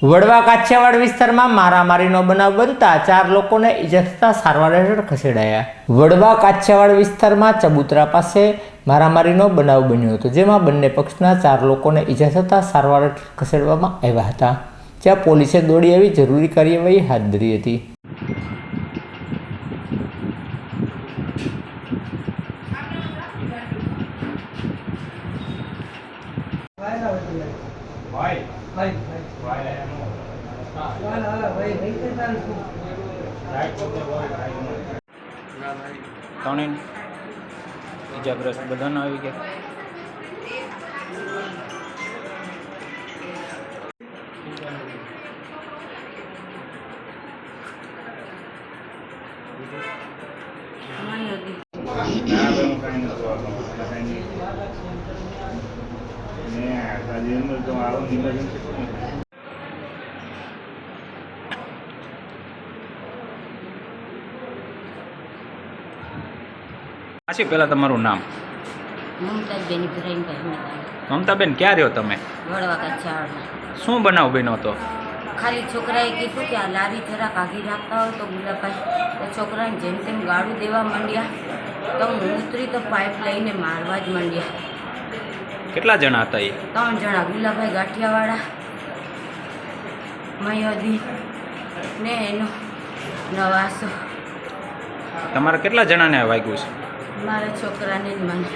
વડવા કાછિયાવાડ વિસ્તારમાં મારામારીનો બનાવ બનતા 4 લોકોને ઈજા થતા સારવાર હેઠળ ખસેડાયા। વડવા કાછિયાવાડ વિસ્તારમાં ચબુતરા પાસે મારામારીનો બનાવ બન્યો હતો, જેમાં બંને પક્ષના 4 લોકોને ઈજા થતા સારવાર હેઠળ ખસેડવામાં આવ્યા હતા, જ્યાં પોલીસે દોડી આવી જરૂરી કાર્યવાહી હાથ ધરી હતી। ત્રણ ઇજાગ્રસ્ત બધાને આવી ગયા। પહેલા તમારું નામ? મમતાબેન ઇબ્રાહીમભાઈ। મમતાબેન, ક્યાં રહ્યો તમે? વડવા કાછિયાવાડ। શું બનાવ બન્યો હતો? ખાલી છોકરાએ કીધું કે આ લારી જરાક આગી રાખતા હોય તો ગુલાબભાઈ તો છોકરાને જેમ તેમ ગાળું દેવા માંડ્યા, તો હું ઉતરી તો પાઇપ લઈને મારવા જ માંડ્યા। કેટલા જણા હતા એ? 3 જણા, ગુલાબભાઈ ગાંઠિયાવાળા, મયોદી ને એનો નવાસો। તમારા કેટલા જણાને વાગ્યું છે? મારા છોકરાને જ મને